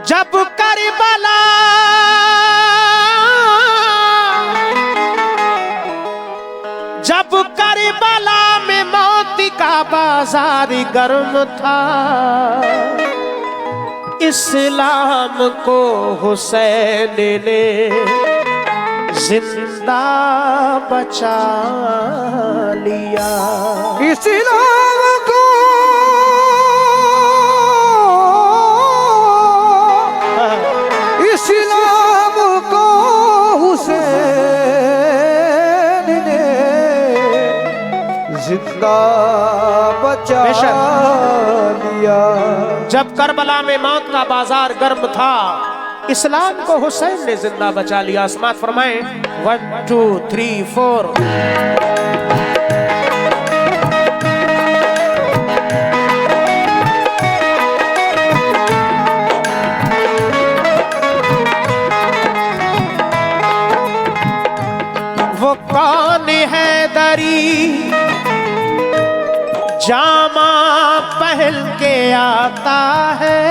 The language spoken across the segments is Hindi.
जब करबला में मौत का बाजार गर्म था, इस्लाम को हुसैन ने जिंदा बचा लिया। इस्लाम को हुसैन ने जिंदा बचा लिया। जब करबला में मौत का बाजार गर्म था, इस्लाम को हुसैन ने जिंदा बचा लिया। समात फरमाएं 1 2 3 4। वो कौन है दरी जामा पहन के आता है,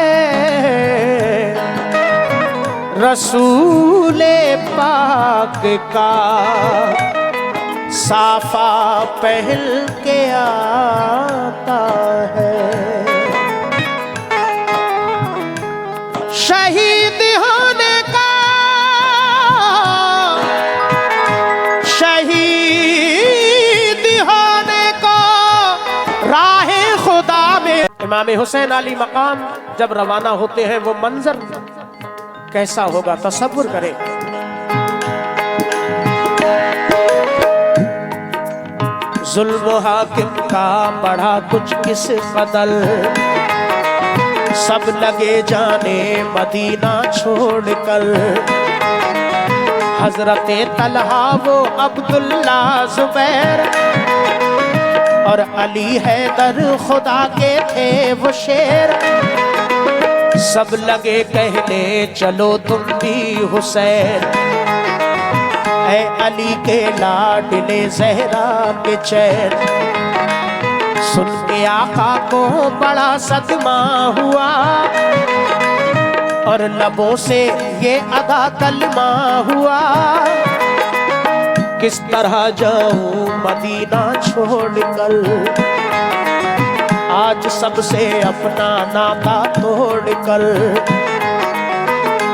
रसूले पाक का साफा पहन के आता है। शहीद होने का राहे खुदा में इमाम हुसैन अली मकाम जब रवाना होते हैं, वो मंजर कैसा होगा तसव्वुर करें। जुल्म हाकिम का बढ़ा कुछ किस कदर, सब लगे जाने मदीना छोड़कर। हजरते तलहा वो अब्दुल्ला जुबैर और अली हैदर खुदा के थे वो शेर। सब लगे कहने चलो तुम भी हुसैन, ऐ अली के लाडले ज़हरा के चैन। सुन के आका को बड़ा सदमा हुआ और लबों से ये अदा कलमा हुआ। किस तरह जाऊं मदीना छोड़कर, आज सबसे अपना नाता तोड़कर।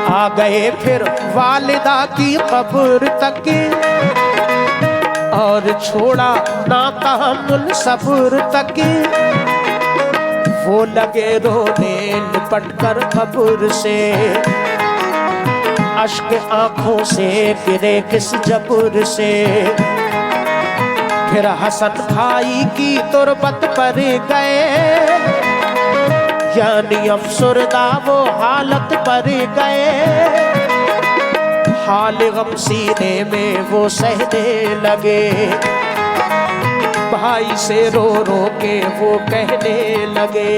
आ गए फिर वालिदा की कब्र तक और छोड़ा नाता मुनसब्र तक। वो लगे रोने लिपट कर कब्र से, अश्क आंखों से गिरे किस जबुर से। फिर हसन भाई की तुरबत पर गए, यानी अफसरदा वो हालत पर गए। हाल गम सीने में वो सहने लगे, भाई से रो रो के वो कहने लगे।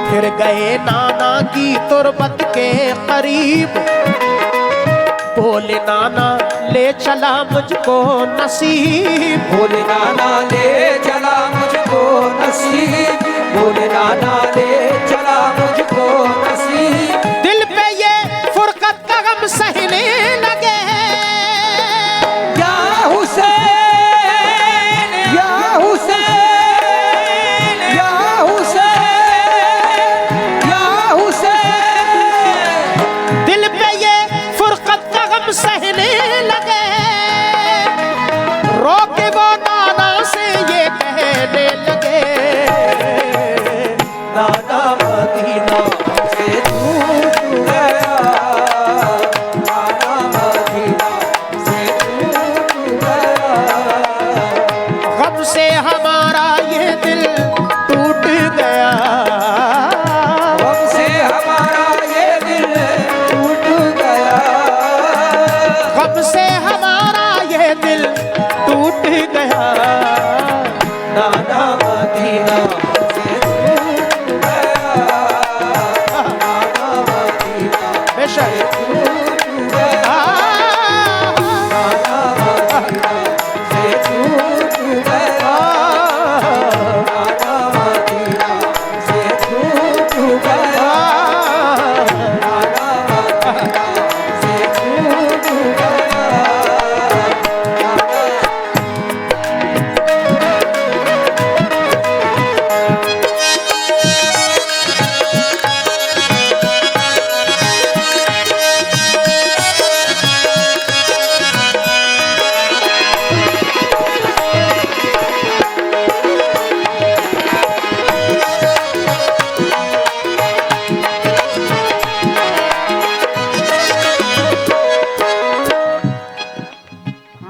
फिर गए नाना की तुरबत के करीब, बोले नाना ले चला मुझको नसीब। बोले नाना ले चला मुझको नसीब, बोले नाना ले चला मुझको नसीब। दिल पे ये फुरकत का गम सहने लगे, या हुसैन या हुसैन या हुसैन या हुसैन। दिल पे ये फुरकत का गम सहने लगे। रो के वो नाना से ये कहने लगे, नाना मदीना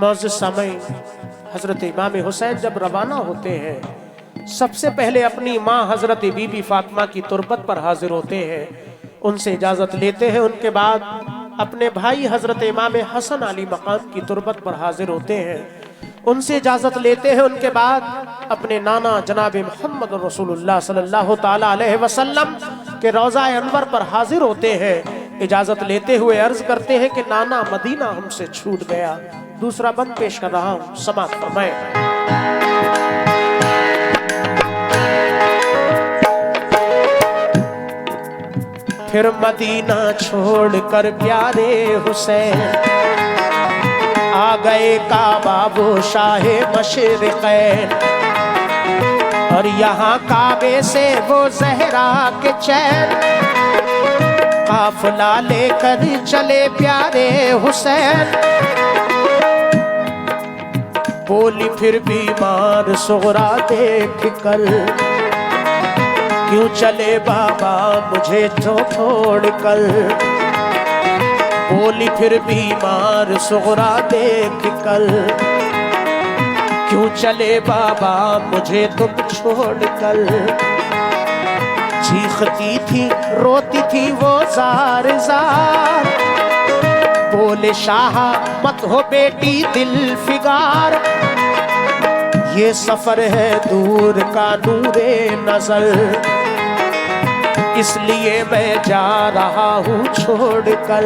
मौजूद समय हजरत इमाम हुसैन जब रवाना होते हैं, सबसे पहले अपनी माँ हजरत बीबी फातिमा की तुरबत पर हाजिर होते हैं, उनसे इजाजत लेते हैं। उनके बाद अपने भाई हजरत इमाम हसन अली मकाम की तुरबत पर हाजिर होते हैं, उनसे इजाजत लेते हैं। उनके बाद अपने नाना जनाब मोहम्मद रसूलुल्लाह सल्लल्लाहु ताला अलैहि वसल्लम के रोज़ा अनवर पर हाजिर होते हैं, इजाजत लेते हुए अर्ज करते हैं कि नाना मदीना हमसे छूट गया। दूसरा बंद पेश कर रहा हूं, समाप्त फरमाएं। फिर मदीना छोड़कर प्यारे हुसैन आ गए काबा वो शाहे मशरिक़ैन, और यहाँ काबे से वो जहरा के चैन काफिला लेकर चले प्यारे हुसैन। बोली फिर बीमार सुगरा देख कर, क्यों चले बाबा मुझे तो छोड़ कर। बोली फिर बीमार सुगरा देख कर, क्यों चले बाबा मुझे तुम छोड़ कर। चीखती थी रोती थी वो जार जार, बोले शाह मत हो बेटी दिल फिगार। ये सफर है दूर का नूरे नजर, इसलिए मैं जा रहा हूँ छोड़कर।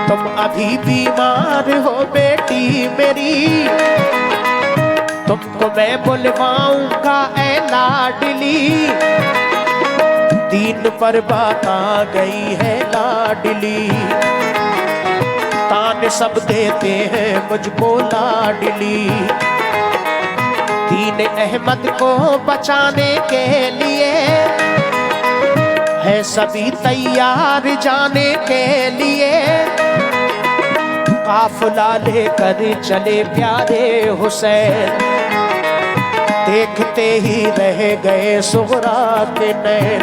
तुम अभी बीमार हो बेटी मेरी, तुमको मैं बुलवाऊंगा ऐ लाडली। दीन पर बात आ गई है लाडली, तान सब देते हैं मुझको लाडली। दीन अहमद को बचाने के लिए है सभी तैयार जाने के लिए। काफिला लेकर चले प्यारे हुसैन, देखते ही रह गए सुगरा के नैन।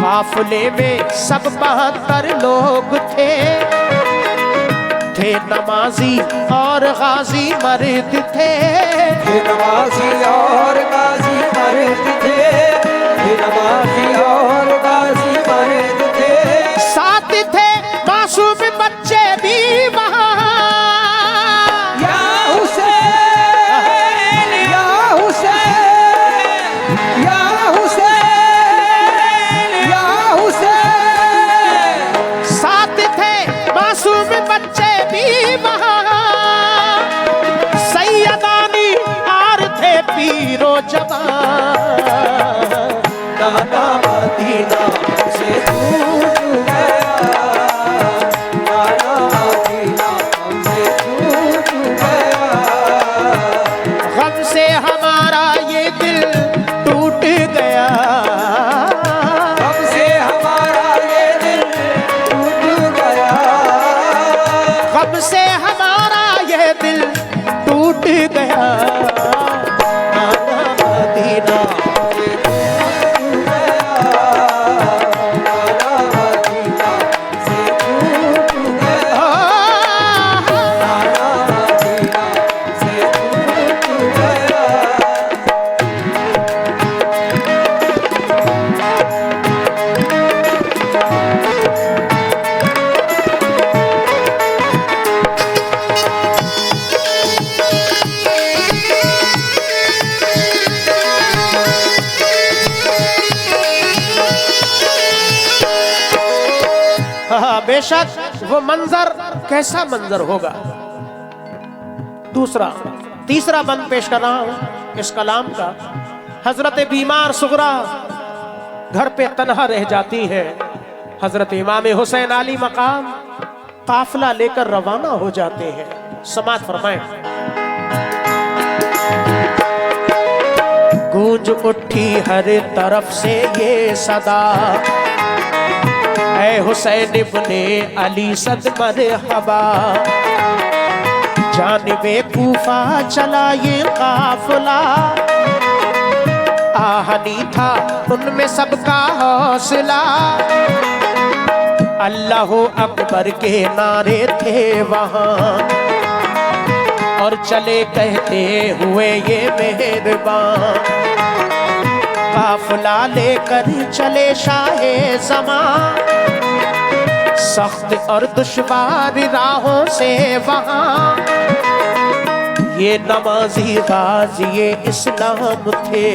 काफिले में सब 72 लोग थे नमाजी और गाजी मर्द थे। नमाजी और गाजी मर्द थे, नमाजी और गाजी मर्द थे। साथ थे मासूम बच्चे भी वहाँ। या हुसैन या हुसैन या हुसैन या हुसैन। साथ थे मासूम बच्चे भी वहाँ, सैयदानी और थे पीरो जवान। नाना मदीना से छूट गया, नाना मदीना हमसे छूट गया। गम से हमारा ये दिल टूट गया, हमसे हमारा ये दिल टूट गया। गम से हमारा ये दिल टूट गया। नाना मदीना बेशक वो मंजर कैसा मंजर होगा। तीसरा बंद पेश कर रहा हूं इस कलाम का। हजरत बीमार सुगरा घर पे तन्हा रह जाती है। हजरत इमाम हुसैन अली मकाम काफिला लेकर रवाना हो जाते हैं। समात फरमाएं। गूंज उठी हर तरफ से ये सदा, ऐ हुसैन इब्ने अली सद मरहबा। जानिबे कूफा चला ये काफिला, आहनी था उनमें सबका हौसला। अल्लाह अकबर के नारे थे वहाँ, और चले कहते हुए ये मेहरबान, काफिला लेकर चले शाहे ज़मां, सख्त और दुश्वार राहों से वहाँ। ये नमाजी गाज़ी इस्लाम थे,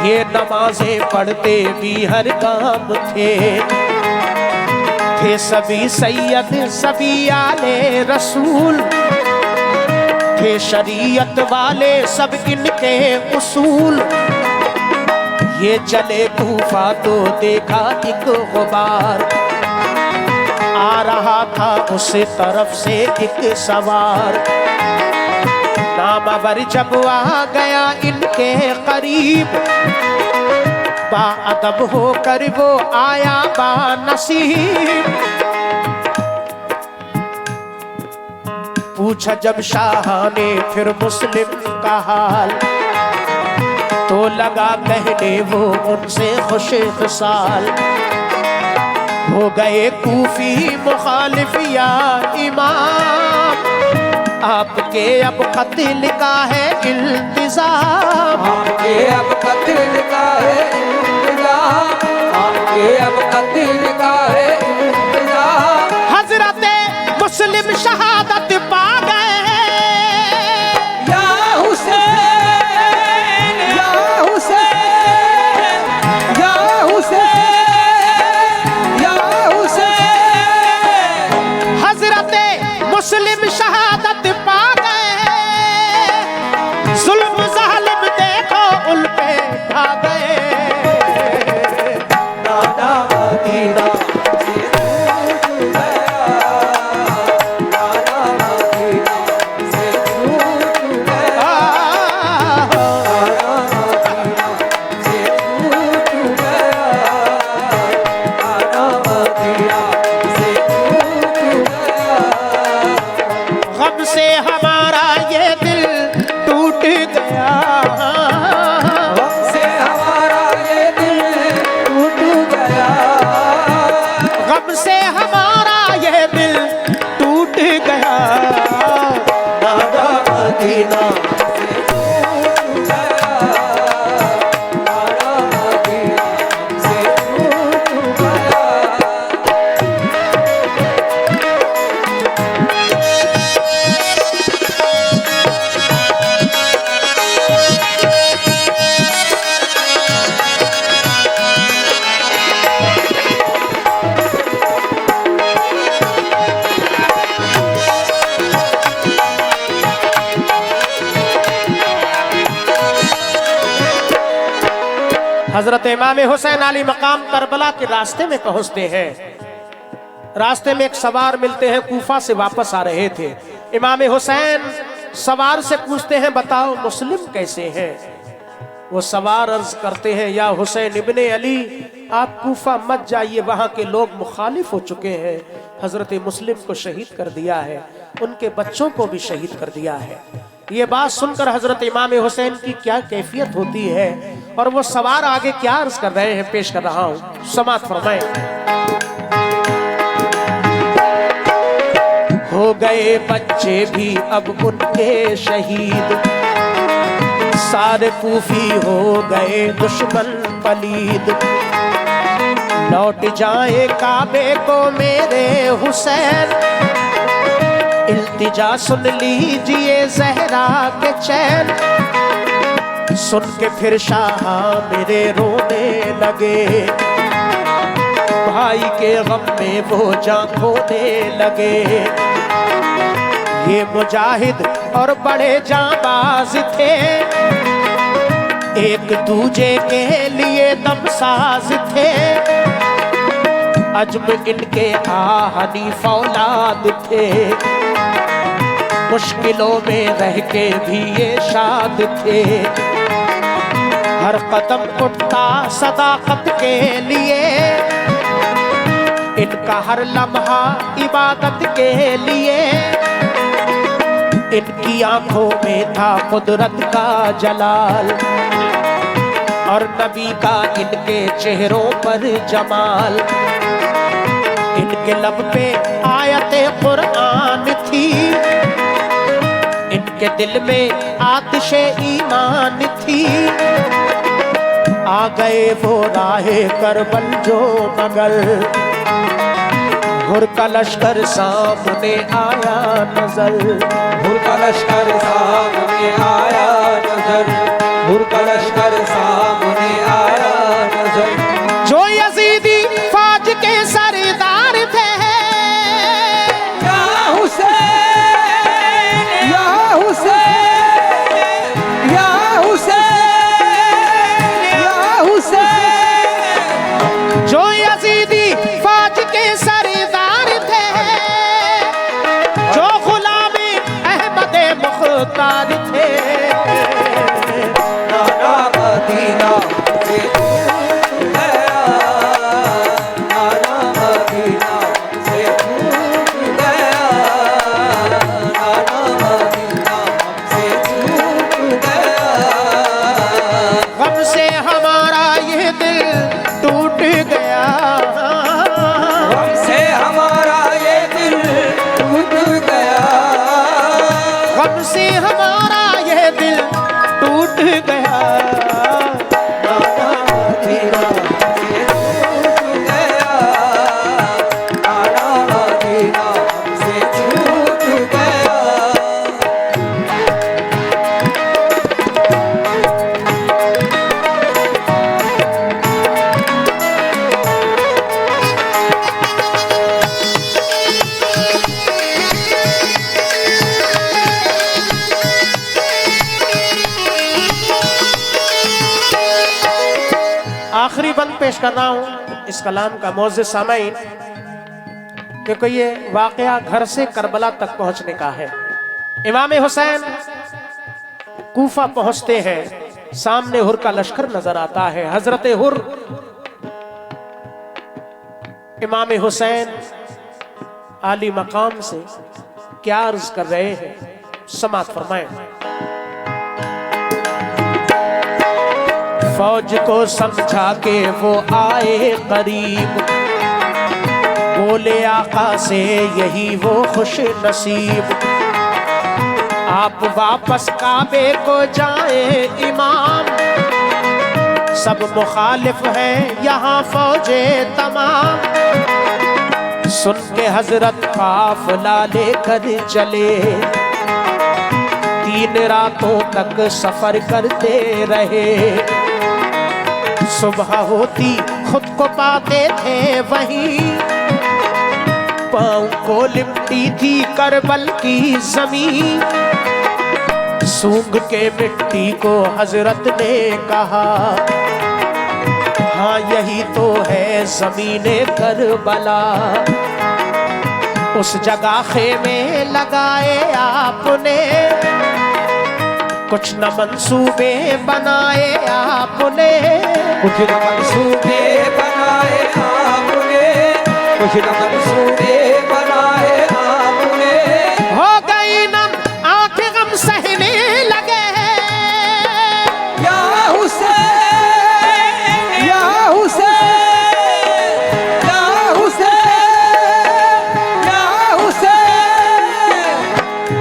ये नमाजें पढ़ते भी हर काम थे सभी सैयद सभी आले रसूल थे, शरीयत वाले सब इनके उसूल। ये चले कूफा तो देखा एक गुबार, आ रहा था उस तरफ से एक सवार, नामावर जब आ गया इनके करीब, बाअदब होकर वो आया बानसीब। पूछा जब शाह ने फिर मुस्लिम का हाल, तो लगा कहने वो उनसे खुश खुशाल, हो गए कूफी मुखालिफ या इमाम, आपके अब कत्ल का है इल्तिज़ाम, आपके अब कत्ल का है इल्तिज़ाम, आपके अब कत्ल का है इल्तिज़ाम। हज़रत मुस्लिम शहादत पा गए, या हुसैन या हुसैन या हुसैन या हुसैन। हज़रत मुस्लिम शहादत पा गए, जुल्म ज़ालिम देखो उन पे ढा गए। नाना मदीना से छूट गया, नाना मदीना से छूट गया, नाना मदीना से छूट गया, नाना मदीना से छूट गया। गम से हमारा ये दिल टूट गया, गम से हमारा ये दिल टूट गया, गम से हमारा ये दिल टूट गया। नाना मदीना से छूट गया, नाना मदीना से छूट गया। हजरत इमाम हुसैन अली मकाम करबला के रास्ते में पहुंचते हैं। रास्ते में एक सवार मिलते हैं, कूफा से वापस आ रहे थे। इमाम हुसैन सवार से पूछते हैं बताओ मुस्लिम कैसे हैं। वो सवार अर्ज करते हैं या हुसैन इब्ने अली आप कूफा मत जाइए, वहां के लोग मुखालिफ हो चुके हैं, हजरत मुस्लिम को शहीद कर दिया है, उनके बच्चों को भी शहीद कर दिया है। ये बात सुनकर हजरत इमाम हुसैन की क्या कैफियत होती है और वो सवार आगे क्या अर्ज कर रहे हैं, पेश कर रहा हूं, समात फरमाएं। हो गए बच्चे भी अब उनके शहीद, सारे कूफी हो गए दुश्मन पलीद, लौट जाए काबे को मेरे हुसैन, इल्तिजा सुन लीजिए ज़हरा के चैन। सुन के फिर शाह मेरे रोने लगे, भाई के गम में वो जान खोने लगे। ये मुजाहिद और बड़े जाबाज थे, एक दूजे के लिए दमसाज थे, अजम इनके आहनी फौलाद थे, मुश्किलों में रह के भी ये शाद थे, हर कदम उठता सदाकत के लिए, इनका हर लम्हा इबादत के लिए, इनकी आंखों में था कुदरत का जलाल और नबी का इनके चेहरों पर जमाल। इनके लब पे आयते कुरान थी, इनके दिल में आतिशे ईमान थी। आ गए वो राहे करबल जो मगर, हुर का लश्कर सामने आया नजर। हुर का लश्कर सामने आया नजर, हुर का लश्कर सामने आया नजर। जो यजीदी फौज के सरदार थे, या हुसैन या हुसैन या हुसैन या हुसैन। जो यजीदी फौज के सरदार थे, जो गुलामी अहमद मुख्तार थे। नाना मदीना से छूट गया, नाना मदीना से छूट गया, नाना मदीना से छूट गया। गम से हमारा ये दिल टूट गया, हमसे हमारा ये दिल टूट गया, गम से हमारा ये दिल टूट गया। नाना मदीना से छूट गया, नाना मदीना से छूट गया। आखिरी बंद पेश कर रहा हूं इस कलाम का मोअज़्ज़िज़ सामाईन, क्योंकि ये वाकया घर से करबला तक पहुंचने का है। इमाम हुसैन कूफा पहुंचते हैं, सामने हुर का लश्कर नजर आता है। हजरत हुर इमाम हुसैन आली मकाम से क्या अर्ज कर रहे हैं, समात फरमाएं। फौज को समझा के वो आए करीब, बोले आका से यही वो खुश नसीब। आप वापस काबे को जाए इमाम, सब मुखालिफ हैं यहाँ फौजे तमाम। सुन के हजरत काफिला लेकर चले, 3 रातों तक सफर करते रहे। सुबह होती खुद को पाते थे वहीं, पाँव को लिपटी थी करबल की जमीन। सूंघ के मिट्टी को हजरत ने कहा, हाँ यही तो है ज़मीने करबला। उस जगह खेमे लगाए आपने, कुछ न मंसूबे बनाए आपने। कुछ न मंसूबे बनाए आपने, कुछ न मंसूबे बनाए आपने। हो गई नम आंखें गम सहने लगे, या हुसैन या हुसैन या हुसैन या हुसैन।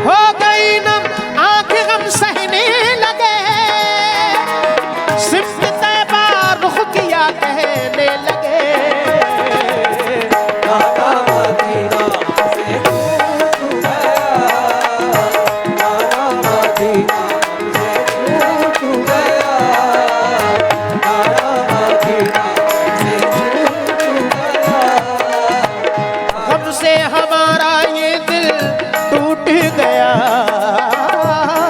हो गई नम आंखें गम सहने लगे। सिर्फ तैबा रुख किया कहने लगे, नाना मदीना से छूट गया, नाना मदीना से छूट गया, नाना मदीना से छूट गया। गम से हमारा ये दिल टूट गया,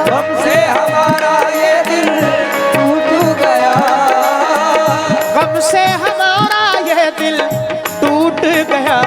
हमसे हमारा ये दिल टूट गया, गम से हमारा ये दिल टूट गया।